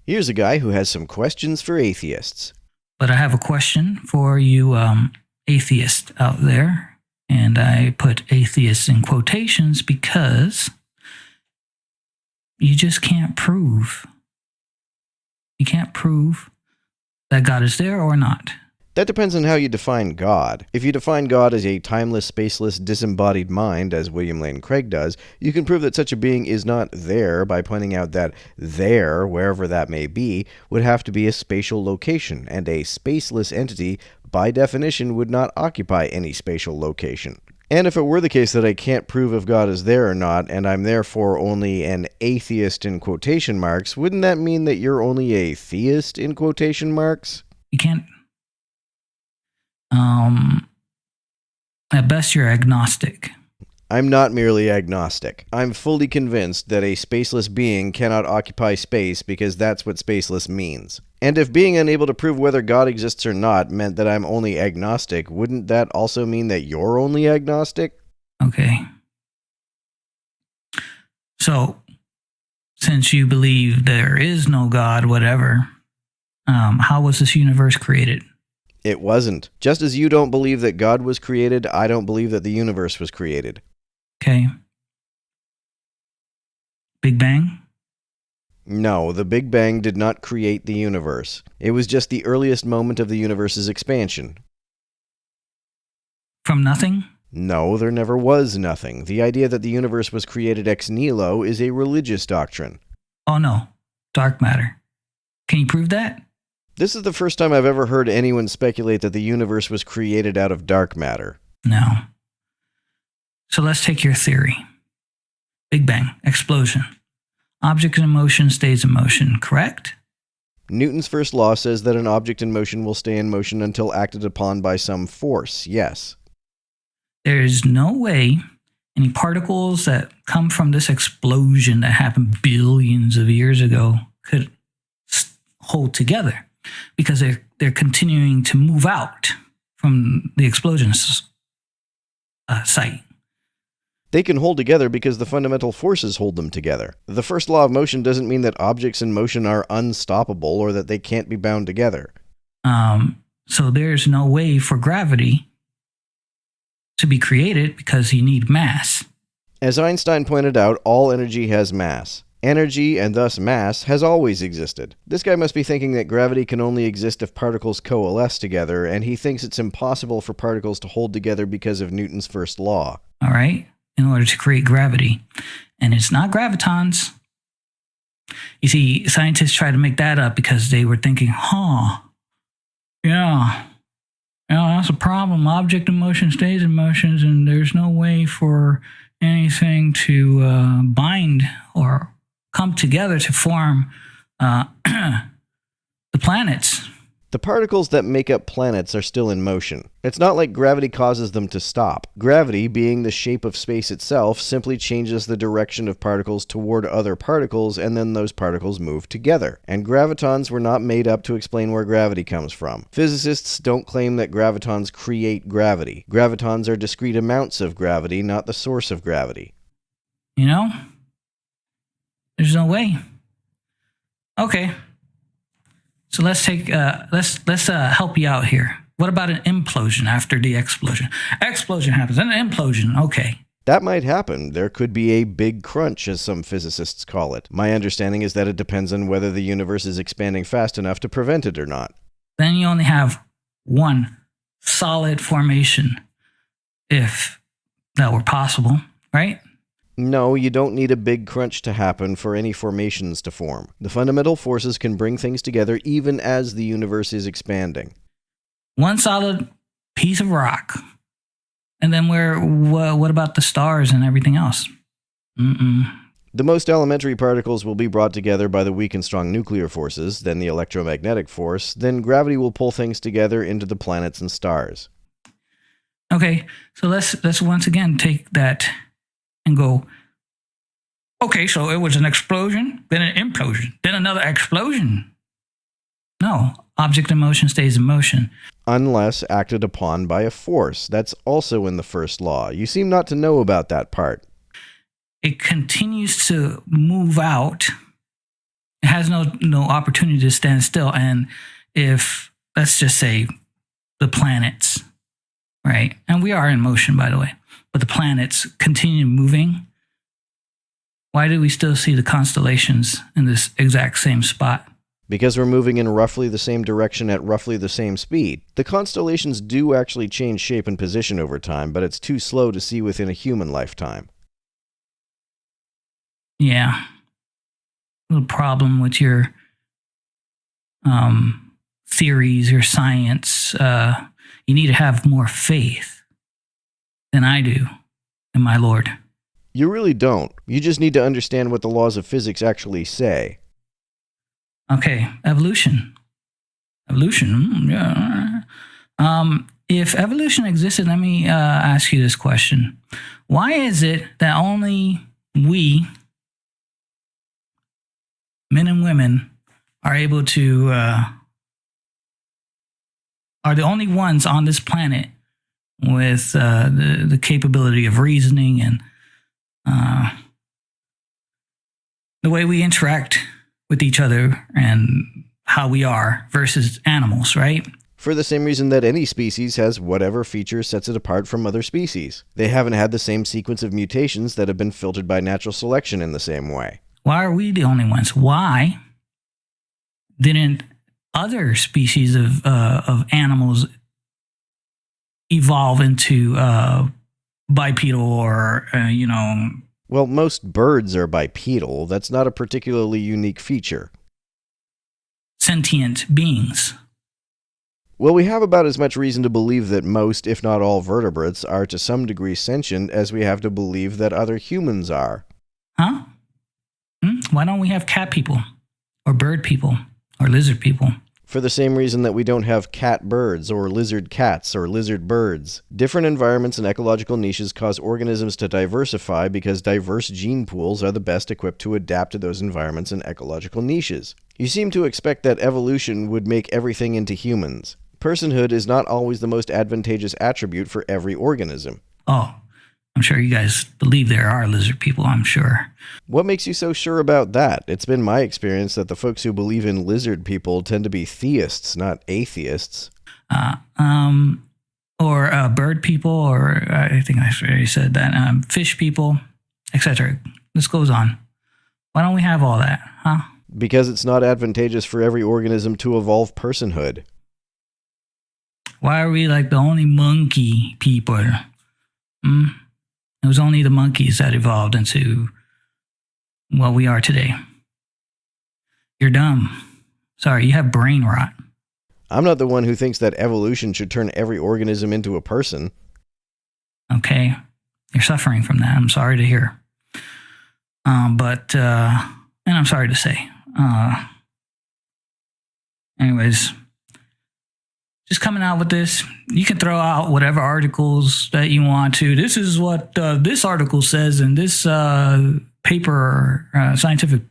Here's a guy who has some questions for atheists. But I have a question for you atheists out there. And I put atheists in quotations because you just can't prove. You can't prove that God is there or not. That depends on how you define God. If you define God as a timeless, spaceless, disembodied mind, as William Lane Craig does, you can prove that such a being is not there by pointing out that there, wherever that may be, would have to be a spatial location, and a spaceless entity, by definition, would not occupy any spatial location. And if it were the case that I can't prove if God is there or not, and I'm therefore only an atheist in quotation marks, wouldn't that mean that you're only a theist in quotation marks? You can't. At best, you're agnostic. I'm not merely agnostic. I'm fully convinced that a spaceless being cannot occupy space because that's what spaceless means. And if being unable to prove whether God exists or not meant that I'm only agnostic, wouldn't that also mean that you're only agnostic? Okay. So, since you believe there is no God, whatever, how was this universe created? It wasn't. Just as you don't believe that God was created, I don't believe that the universe was created. Okay. Big Bang? No, the Big Bang did not create the universe. It was just the earliest moment of the universe's expansion. From nothing? No, there never was nothing. The idea that the universe was created ex nihilo is a religious doctrine. Oh no, dark matter. Can you prove that? This is the first time I've ever heard anyone speculate that the universe was created out of dark matter. No. So let's take your theory. Big Bang, explosion. Object in motion stays in motion, correct? Newton's first law says that an object in motion will stay in motion until acted upon by some force, yes. There is no way any particles that come from this explosion that happened billions of years ago could hold together because they're continuing to move out from the explosion site. They can hold together because the fundamental forces hold them together. The first law of motion doesn't mean that objects in motion are unstoppable or that they can't be bound together. So there's no way for gravity to be created because you need mass. As Einstein pointed out, all energy has mass. Energy, and thus mass, has always existed. This guy must be thinking that gravity can only exist if particles coalesce together, and he thinks it's impossible for particles to hold together because of Newton's first law. All right? In order to create gravity. And it's not gravitons. You see, scientists try to make that up because they were thinking, yeah, that's a problem. Object in motion stays in motion, and there's no way for anything to bind or come together to form the planets. The particles that make up planets are still in motion. It's not like gravity causes them to stop. Gravity, being the shape of space itself, simply changes the direction of particles toward other particles, and then those particles move together. And gravitons were not made up to explain where gravity comes from. Physicists don't claim that gravitons create gravity. Gravitons are discrete amounts of gravity, not the source of gravity. You know? There's no way. Okay. So let's take let's help you out here. What about an implosion after the explosion? Explosion happens, then an implosion. Okay. That might happen. There could be a big crunch, as some physicists call it. My understanding is that it depends on whether the universe is expanding fast enough to prevent it or not. Then you only have one solid formation, if that were possible, right? No, you don't need a big crunch to happen for any formations to form. The fundamental forces can bring things together even as the universe is expanding. One solid piece of rock. And then what about the stars and everything else? The most elementary particles will be brought together by the weak and strong nuclear forces, then the electromagnetic force, then gravity will pull things together into the planets and stars. Okay, so let's once again take that and go, okay, so it was an explosion, then an implosion, then another explosion. No, object in motion stays in motion. Unless acted upon by a force. That's also in the first law. You seem not to know about that part. It continues to move out It has no opportunity to stand still. And if, let's just say, the planets, right? And we are in motion, by the way, but the planets continue moving. Why do we still see the constellations in this exact same spot? Because we're moving in roughly the same direction at roughly the same speed. The constellations do actually change shape and position over time, but it's too slow to see within a human lifetime. Yeah. A little problem with your theories, your science. You need to have more faith than I do in my Lord. You really don't. You just need to understand what the laws of physics actually say. Okay, evolution. Yeah. If evolution existed, let me ask you this question. Why is it that only we, men and women, are able to, are the only ones on this planet with the capability of reasoning and the way we interact with each other and how we are versus animals, right? For the same reason that any species has whatever feature sets it apart from other species. They haven't had the same sequence of mutations that have been filtered by natural selection in the same way. Why are we the only ones? Why didn't other species of animals evolve into bipedal or, Well, most birds are bipedal. That's not a particularly unique feature. sentient beings? Well, we have about as much reason to believe that most, if not all, vertebrates are to some degree sentient as we have to believe that other humans are. Huh? Why don't we have cat people or bird people or lizard people? For the same reason that we don't have cat birds or lizard cats or lizard birds. Different environments and ecological niches cause organisms to diversify because diverse gene pools are the best equipped to adapt to those environments and ecological niches. You seem to expect that evolution would make everything into humans. Personhood is not always the most advantageous attribute for every organism. Oh, I'm sure you guys believe there are lizard people, I'm sure. What makes you so sure about that? It's been my experience that the folks who believe in lizard people tend to be theists, not atheists. Or bird people, or I think I already said that, fish people, etc. This goes on. Why don't we have all that, huh? Because it's not advantageous for every organism to evolve personhood. Why are we like the only monkey people? It was only the monkeys that evolved into what we are today. You're dumb. Sorry, you have brain rot. I'm not the one who thinks that evolution should turn every organism into a person. Okay, you're suffering from that. I'm sorry to hear. And I'm sorry to say. Anyways, just coming out with this. You can throw out whatever articles that you want to. This is what this article says in this paper, scientific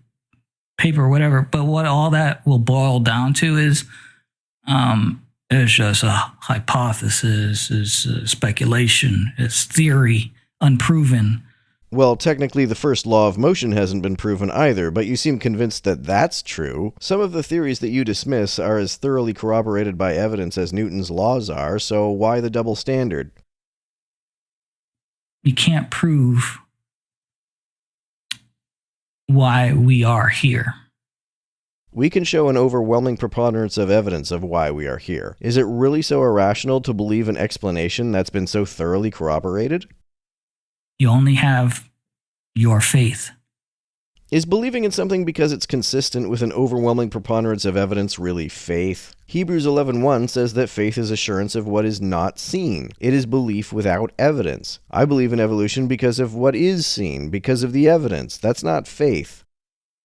paper, or whatever. But what all that will boil down to is it's just a hypothesis, it's speculation, it's theory, unproven. Well, technically the first law of motion hasn't been proven either, but you seem convinced that that's true. Some of the theories that you dismiss are as thoroughly corroborated by evidence as Newton's laws are, so why the double standard? You can't prove why we are here. We can show an overwhelming preponderance of evidence of why we are here. Is it really so irrational to believe an explanation that's been so thoroughly corroborated? You only have your faith. Is believing in something because it's consistent with an overwhelming preponderance of evidence really faith? Hebrews 11:1 says that faith is assurance of what is not seen. It is belief without evidence. I believe in evolution because of what is seen, because of the evidence. That's not faith.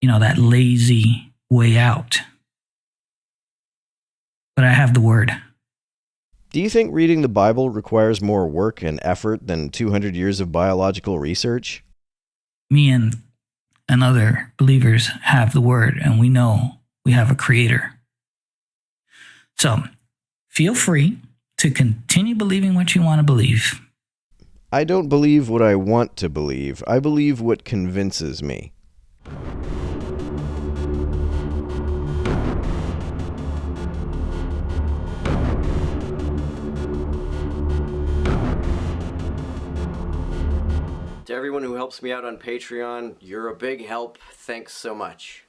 That lazy way out. But I have the word. Do you think reading the Bible requires more work and effort than 200 years of biological research? Me and other believers have the word, and we know we have a creator. So feel free to continue believing what you want to believe. I don't believe what I want to believe. I believe what convinces me. To everyone who helps me out on Patreon, you're a big help. Thanks so much.